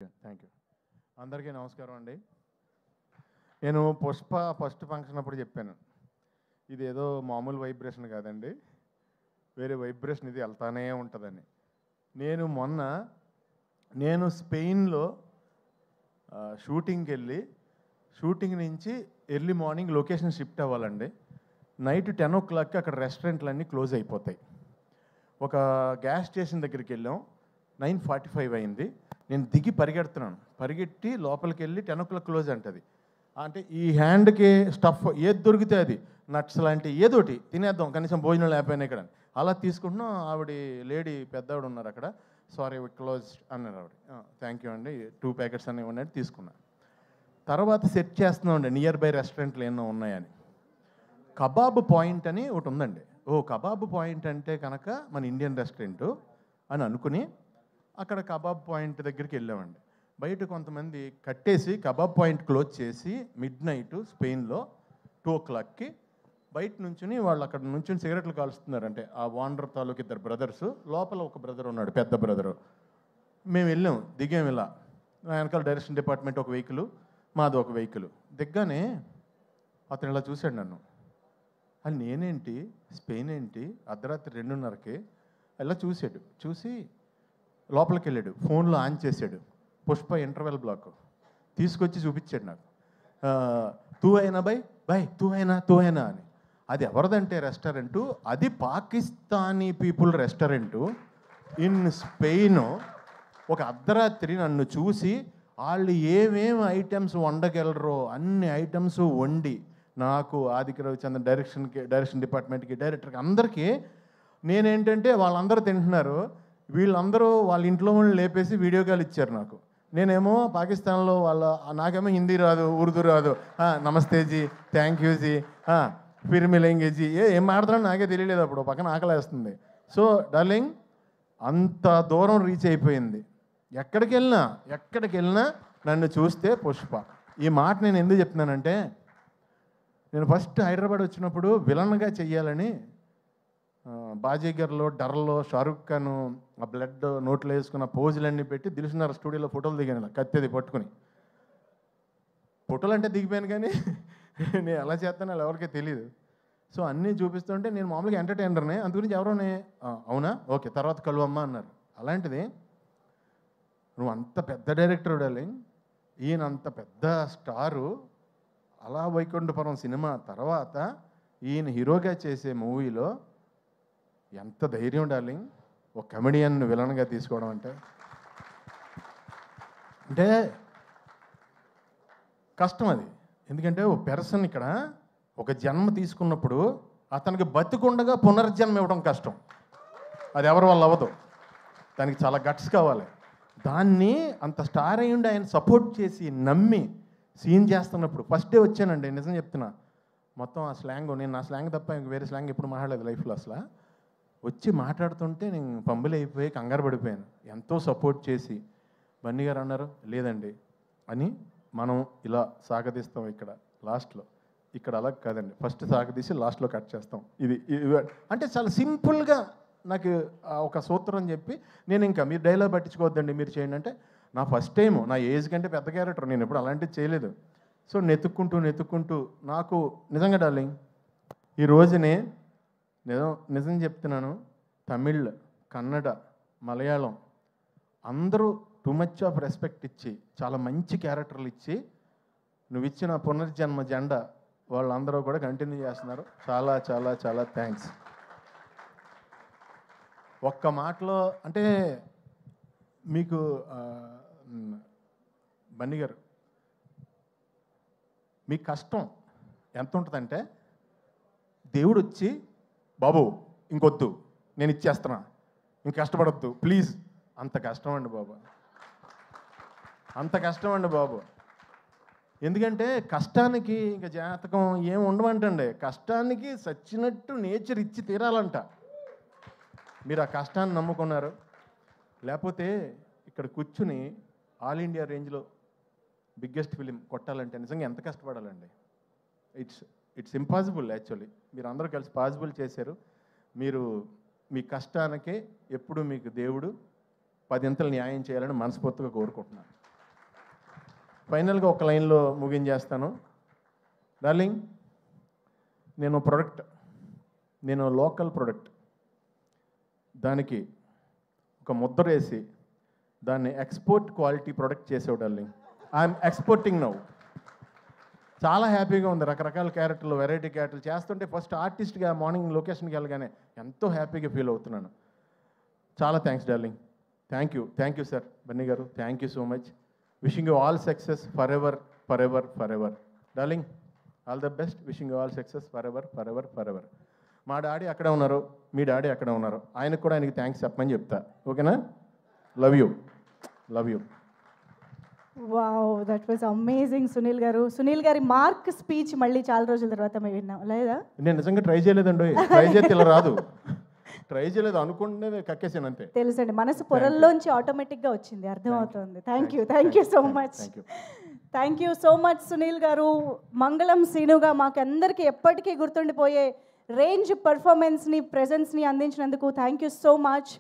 Thank you. అందరికీ నమస్కారం అండి. నేను పుష్ప ఫస్ట్ ఫంక్షన్ అప్పుడు చెప్పాను, ఇది ఏదో మామూలు వైబ్రేషన్ కాదండి, వేరే వైబ్రేషన్ ఇది వెళ్తానే ఉంటుందని. నేను స్పెయిన్లో షూటింగ్కి వెళ్ళి షూటింగ్ నుంచి ఎర్లీ మార్నింగ్ లొకేషన్ షిఫ్ట్ అవ్వాలండి. నైట్ 10 o'clock అక్కడ రెస్టారెంట్లన్నీ క్లోజ్ అయిపోతాయి. ఒక గ్యాస్ స్టేషన్ దగ్గరికి వెళ్ళాం, 9:45 అయింది. నేను దిగి పరిగెట్టి లోపలికి వెళ్ళి 10 o'clock క్లోజ్ అంటది. అంటే ఈ హ్యాండ్కి స్టఫ్ ఏది దొరికితే అది, నట్స్ లాంటి ఏదోటి తినేద్దాం, కనీసం భోజనం లేకపోయినా ఇక్కడ అలా తీసుకుంటున్నాం. ఆవిడ లేడీ పెద్దవాడు ఉన్నారు అక్కడ, సారీ క్లోజ్ అన్నారు ఆవిడ. థ్యాంక్ యూ అండి, 2 packets అని ఇవ్వండి తీసుకున్నా. తర్వాత సెట్ చేస్తున్నామండి నియర్ బై రెస్టారెంట్లు ఏమో ఉన్నాయని. కబాబ్ పాయింట్ అని ఒకటి ఉందండి. కబాబ్ పాయింట్ అంటే కనుక మన ఇండియన్ రెస్టారెంట్ అని అనుకుని అక్కడ కబాబ్ పాయింట్ దగ్గరికి వెళ్ళామండి. బయట కొంతమంది కట్టేసి కబాబ్ పాయింట్ క్లోజ్ చేసి midnight స్పెయిన్లో 2 o'clockకి బయట నుంచుని వాళ్ళు అక్కడ నుంచుని సిగరెట్లు కాలుస్తున్నారంటే ఆ వాండర్ తాలూకు 2 brothers, లోపల ఒక బ్రదర్ ఉన్నాడు, పెద్ద బ్రదరు. మేము వెళ్ళాం, దిగాం. ఇలా వెనకాల డైరెక్షన్ డిపార్ట్మెంట్ ఒక వెహికల్, మాది ఒక వెహికల్. దిగ్గానే అతను ఇలా చూశాడు నన్ను. అది నేనేంటి, స్పెయిన్ ఏంటి, అర్ధరాత్రి 2:30కి ఇలా చూశాడు. చూసి లోపలికి వెళ్ళాడు, ఫోన్లో ఆన్ చేశాడు, పుష్ప ఇంటర్వెల్ బ్లాక్ తీసుకొచ్చి చూపించాడు నాకు. తూ అయినా బై తూ అయినా అని. అది ఎవరిదంటే రెస్టారెంటు, అది Pakistani people restaurant in Spain. ఒక అర్ధరాత్రి నన్ను చూసి వాళ్ళు ఏమేమి ఐటమ్స్ వండగలరో అన్ని ఐటమ్స్ వండి నాకు, ఆదిత్య రవిచంద్రన్ డైరెక్షన్ డిపార్ట్మెంట్కి, డైరెక్టర్కి, అందరికీ నేనేంటంటే వాళ్ళందరూ తింటున్నారు, వీళ్ళందరూ వాళ్ళ ఇంట్లో వాళ్ళని లేపేసి వీడియో కాల్ ఇచ్చారు నాకు. నేనేమో పాకిస్తాన్లో నాకేమో హిందీ రాదు, ఉర్దూ రాదు. నమస్తే G, thank you G, Phir మిలేంగే G, ఏం మాట్లాడుతున్నా నాకే తెలియలేదు. అప్పుడు పక్కన ఆకలేస్తుంది. సో డార్లింగ్, అంత దూరం రీచ్ అయిపోయింది. ఎక్కడికి వెళ్ళినా నన్ను చూస్తే పుష్ప. ఈ మాట నేను ఎందుకు చెప్తున్నానంటే, నేను ఫస్ట్ హైదరాబాద్ వచ్చినప్పుడు విలన్గా చెయ్యాలని బాజీగర్లో, డర్లో షారుఖ్ ఖాన్ ఆ బ్లడ్ నోట్లో వేసుకున్న పోజులన్నీ పెట్టి దిల్సుఖ్నగర్ స్టూడియోలో ఫోటోలు దిగాను, ఇలా కత్తెది పట్టుకుని. ఫోటోలు అంటే దిగిపోయాను, కానీ నేను ఎలా చేస్తానో అలా ఎవరికీ తెలియదు. సో అన్నీ చూపిస్తుంటే నేను మామూలుగా ఎంటర్టైనర్నే, అందుగురించి ఎవరోనే అవునా ఓకే తర్వాత కలువమ్మా అన్నారు. అలాంటిది నువ్వు అంత పెద్ద డైరెక్టర్ డార్లింగ్, ఈయన అంత పెద్ద స్టారు, అలా వైకుంఠపురం సినిమా తర్వాత ఈయన హీరోగా చేసే మూవీలో ఎంత ధైర్యం డార్లింగ్, ఒక కమెడియన్ విలన్గా తీసుకోవడం అంటే కష్టం అది. ఎందుకంటే ఒక పర్సన్ ఇక్కడ ఒక జన్మ తీసుకున్నప్పుడు అతనికి బతికుండగా పునర్జన్మ ఇవ్వడం కష్టం. అది ఎవరి వల్ల అవ్వదు, దానికి చాలా గట్స్ కావాలి. దాన్ని అంత స్టార్ అయ్యుండి ఆయన సపోర్ట్ చేసి నమ్మి సీన్ చేస్తున్నప్పుడు ఫస్ట్ డే వచ్చానండి, నిజం చెప్తున్నా. మొత్తం ఆ స్లాంగ్, నేను నా స్లాంగ్ తప్ప ఇంక వేరే స్లాంగ్ ఎప్పుడు మాట్లాడలేదు లైఫ్లో. అసలు వచ్చి మాట్లాడుతుంటే నేను పంబులు అయిపోయి కంగారు పడిపోయాను. ఎంతో సపోర్ట్ చేసి బన్నీ గారు అన్నారు, లేదండి అని మనం ఇలా సాగదీస్తాం ఇక్కడ లాస్ట్లో. ఇక్కడ అలా కాదండి, ఫస్ట్ సాగదీసి లాస్ట్లో కట్ చేస్తాం. ఇది అంటే చాలా సింపుల్గా నాకు ఒక సూత్రం చెప్పి, నేను ఇంకా మీరు డైలాగ్ పట్టించుకోవద్దండి మీరు చేయండి అంటే, నా ఫస్ట్ టైం, నా ఏజ్ కంటే పెద్ద క్యారెక్టర్, నేను ఎప్పుడు అలాంటివి చేయలేదు. సో నెతుక్కుంటూ నాకు నిజంగా డార్లింగ్ ఈ రోజునే నిజం చెప్తున్నాను, తమిళ్, కన్నడ, మలయాళం అందరూ టూ మచ్ ఆఫ్ రెస్పెక్ట్ ఇచ్చి చాలా మంచి క్యారెక్టర్లు ఇచ్చి నువ్వు ఇచ్చిన పునర్జన్మ జెండా వాళ్ళందరూ కూడా కంటిన్యూ చేస్తున్నారు. చాలా చాలా చాలా థ్యాంక్స్. ఒక్క మాటలో అంటే మీకు బన్నీ గారు, మీ కష్టం ఎంత ఉంటుందంటే, దేవుడు వచ్చి బాబు ఇంకొద్దు నేను ఇచ్చేస్తున్నా, ఇంక కష్టపడొద్దు ప్లీజ్, అంత కష్టం అండి బాబు, అంత కష్టం అండి బాబు. ఎందుకంటే కష్టానికి ఇంకా జాతకం ఏం ఉండమంటండి, కష్టానికి సచ్చినట్టు నేచర్ ఇచ్చి తీరాలంట. మీరు ఆ కష్టాన్ని నమ్ముకున్నారు, లేకపోతే ఇక్కడ కూర్చుని ఆల్ ఇండియా రేంజ్లో బిగ్గెస్ట్ ఫిలిం కొట్టాలంటే నిజంగా ఎంత కష్టపడాలండి. It's impossible actually. మీరు అందరూ కలిసి పాసిబుల్ చేశారు. మీరు మీ కష్టానికే ఎప్పుడు మీకు దేవుడు 10 న్యాయం చేయాలని మనస్ఫూర్తిగా కోరుకుంటున్నాను. ఫైనల్గా ఒక లైన్లో ముగించేస్తాను. డార్లింగ్, నేను లోకల్ ప్రొడక్ట్ దానికి ఒక ముద్ర వేసి దాన్ని ఎక్స్పోర్ట్ క్వాలిటీ ప్రొడక్ట్ చేసావు డార్లింగ్. I'm exporting now. చాలా హ్యాపీగా ఉంది. రకరకాల క్యారెక్టర్లు, వెరైటీ క్యారెక్టర్లు చేస్తుంటే ఫస్ట్ ఆర్టిస్ట్గా మార్నింగ్ లొకేషన్కి వెళ్ళగానే ఎంతో హ్యాపీగా ఫీల్ అవుతున్నాను. చాలా thanks darling. Thank you sir Bunny garu. Thank you so much. Wishing you all success forever darling. All the best. Wishing you all success forever. మా డాడీ అక్కడే ఉన్నారు, మీ డాడీ అక్కడే ఉన్నారు. ఆయనకు కూడా ఆయనకి థ్యాంక్స్ చెప్పమని చెప్తా. ఓకేనా? Love you. Wow, that was amazing Sunil గారు. సునీల్ గారి మార్క్ స్పీచ్ మళ్ళీ చాలా రోజుల తర్వాత మేము విన్నాం లేదా? నేను నిజంగా ట్రై చేయలేదండి. ట్రై చేస్తే ఇలా రాదు. ట్రై చేయలేదు, అనుకుంటే కక్కేసాను అంతే. తెలుసండి, మనసు పొరల్లోంచి ఆటోమేటిక్గా వచ్చింది, అర్థమవుతుంది. Thank you so much. Thank you so much Sunil గారు. మంగళం సీనుగా మాకు అందరికీ ఎప్పటికీ గుర్తుండిపోయే రేంజ్ పర్ఫార్మెన్స్ని, ప్రెజెన్స్ని అందించినందుకు థ్యాంక్ యూ సో మచ్.